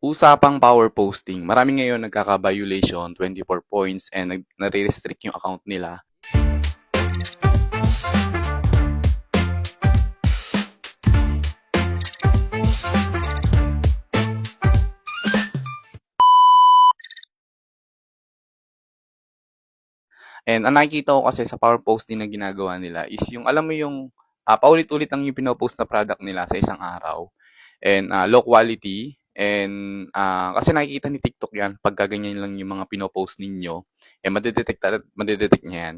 Usapang power posting. Marami ngayon nagkaka-violation, 24 points, and nare-restrict yung account nila. And ang nakikita ko kasi sa power posting na ginagawa nila is yung, alam mo yung, paulit-ulit lang yung pinopost na product nila sa isang araw. And low quality. And kasi nakikita ni TikTok yan, pagka ganyan lang yung mga pinopost ninyo, madedetect niya yan.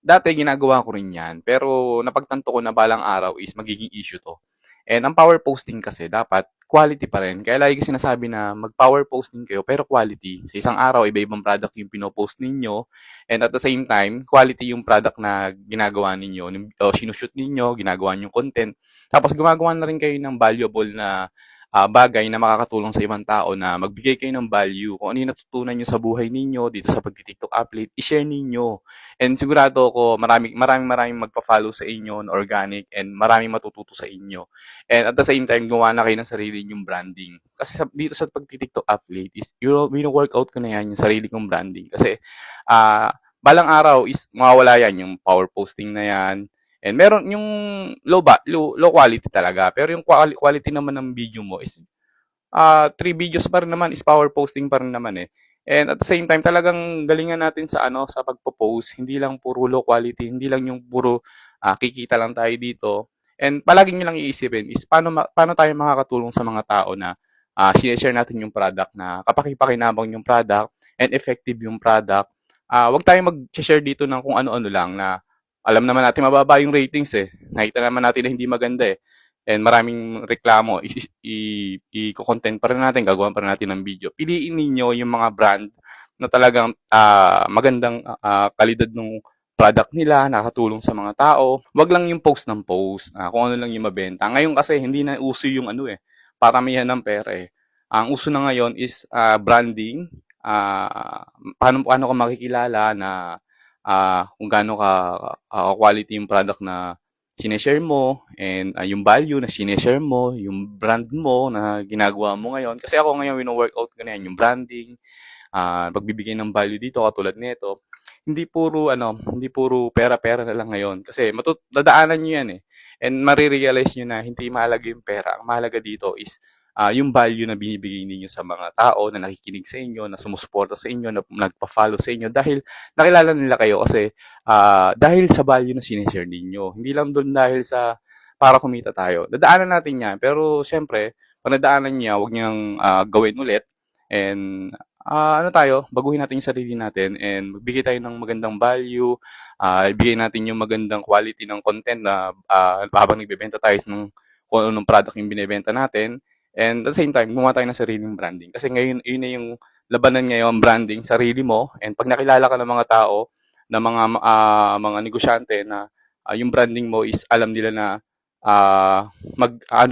Dati ginagawa ko rin yan, pero napagtanto ko na balang araw is magiging issue to. And ang power posting kasi dapat quality pa rin. Kaya lagi ko sinasabi na mag-power posting kayo pero quality. Sa isang araw, iba-ibang product yung pinopost ninyo. And at the same time, quality yung product na ginagawa ninyo, o sinushoot ninyo, ginagawa yung content. Tapos gumagawa na rin kayo ng valuable na bagay na makakatulong sa ibang tao na magbigay kayo ng value. Kung ano yung natutunan nyo sa buhay ninyo, dito sa pag-TikTok upload, i-share ninyo. And sigurado ako, maraming magpa-follow sa inyo na organic and maraming matututo sa inyo. And at the same time, gawa na kayo ng sarili nyong branding. Kasi dito sa pag-TikTok athlete is, workout ko na yan, yung sarili kong branding. Kasi, balang araw is mawawala yan, yung power posting na yan. And meron yung low quality talaga. Pero yung quality naman ng video mo is 3 videos pa rin naman is power posting pa rin naman eh. And at the same time, talagang galingan natin sa sa pagpo-post, hindi lang puro low quality, hindi lang yung puro kikita lang tayo dito. And palagi nyo lang iisipin is paano tayo makakatulong sa mga tao na sineshare natin yung product na kapaki-pakinabang yung product and effective yung product. Wag tayong mag-share dito ng kung ano-ano lang na alam naman natin mababa yung ratings eh. Nakita naman natin na hindi maganda eh. And maraming reklamo, i-content pa rin natin, gagawan pa rin natin ng video. Piliin ninyo yung mga brand na talagang magandang kalidad ng product nila, nakatulong sa mga tao. Wag lang yung post ng post, kung ano lang yung mabenta. Ngayon kasi hindi na uso yung paramihan ng pera eh. Ang uso na ngayon is branding, paano ka makikilala na kung gaano ka quality yung product na sineshare mo and yung value na sineshare mo, yung brand mo na ginagawa mo ngayon. Kasi ako ngayon, wino-workout ko na yan, yung branding, pagbibigay ng value dito katulad nito. Hindi puro pera-pera na lang ngayon. Kasi dadaanan nyo yan eh. And marirealize nyo na hindi mahalaga yung pera. Ang mahalaga dito is yung value na binibigay ninyo sa mga tao na nakikinig sa inyo, na sumusuporta sa inyo, na nagpa-follow sa inyo dahil nakilala nila kayo kasi dahil sa value na sineshare ninyo. Hindi lang doon dahil sa para kumita tayo. Dadaanan natin yan. Pero syempre, pag nadaanan niya, huwag niyang gawin ulit. And baguhin natin yung sarili natin and magbigay tayo ng magandang value, ibigay natin yung magandang quality ng content na habang nagbebenta tayo ng kung anong product yung binebenta natin. And at the same time, gumawa tayo ng sariling branding. Kasi ngayon, yun na yung labanan ngayon, branding, sarili mo. And pag nakilala ka ng mga tao, ng mga negosyante na yung branding mo is alam nila na mag-tie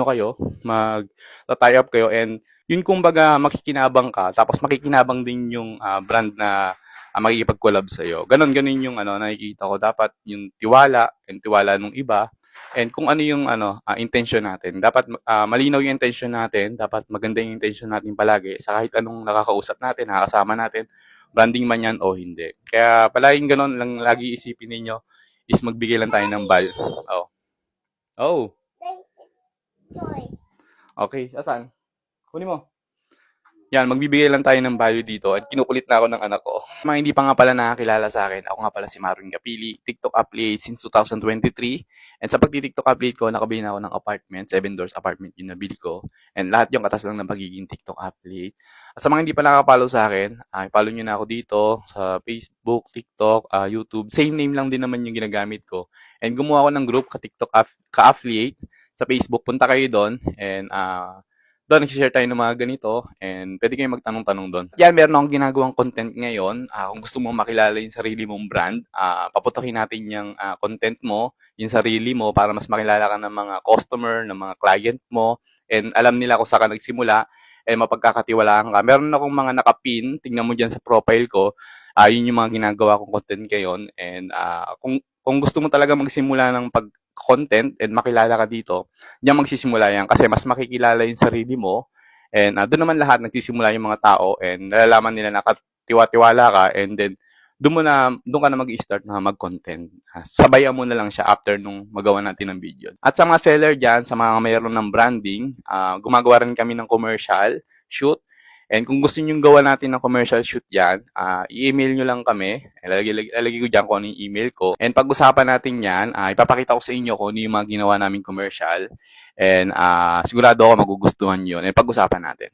up kayo and yun kumbaga makikinabang ka tapos makikinabang din yung brand na makikipag-collab sa'yo. Ganon yung nakikita ko. Dapat yung tiwala and tiwala ng iba and kung ano yung intention natin. Dapat malinaw yung intention natin. Dapat maganda yung intention natin palagi sa kahit anong nakakausap natin, nakakasama natin, branding man yan o hindi. Kaya palaging ganon lang lagi isipin ninyo is magbigay lang tayo ng value. Oh. Oh. Okay, asan? Kunin mo. Yan, magbibigay lang tayo ng value dito at kinukulit na ako ng anak ko. Mga hindi pa nga pala nakakilala sa akin, ako nga pala si Marvin Gapili, TikTok affiliate since 2023. And sa pagti-TikTok affiliate ko, nakabili na ako ng apartment, 7 doors apartment yung nabili ko. And lahat yung katas lang ng pagiging TikTok affiliate. At sa mga hindi pa nakaka-follow sa akin, follow nyo na ako dito sa Facebook, TikTok, YouTube. Same name lang din naman yung ginagamit ko. And gumawa ako ng group ka-TikTok ka-affiliate sa Facebook. Punta kayo doon and doon, nag-share tayo ng mga ganito and pwede kayong magtanong-tanong doon. Yan, meron akong ginagawang content ngayon. Kung gusto mo makilala yung sarili mong brand, paputokin natin yung content mo, yung sarili mo para mas makilala ka ng mga customer, ng mga client mo and alam nila kung saan ka nagsimula and mapagkakatiwalaan ka. Meron akong mga nakapin, tingnan mo dyan sa profile ko, yun yung mga ginagawa kong content ngayon and kung gusto mo talaga magsimula ng pag-content and makilala ka dito, diyan magsisimula yan kasi mas makikilala yung sarili mo And doon naman lahat nagsisimula yung mga tao and nalalaman nila na tiwa-tiwala ka and then doon ka na mag-start na mag-content. Sabayan mo na lang siya after nung magawa natin ng video. At sa mga seller dyan, sa mga mayroon ng branding, gumagawa rin kami ng commercial shoot. And kung gusto nyo gawa natin ng commercial shoot yan, i-email nyo lang kami. Ilalagay ko dyan kung ano yung email ko. And pag-usapan natin yan, ipapakita ko sa inyo kung ano yung mga ginawa namin commercial. And sigurado ako magugustuhan yun. And pag-usapan natin.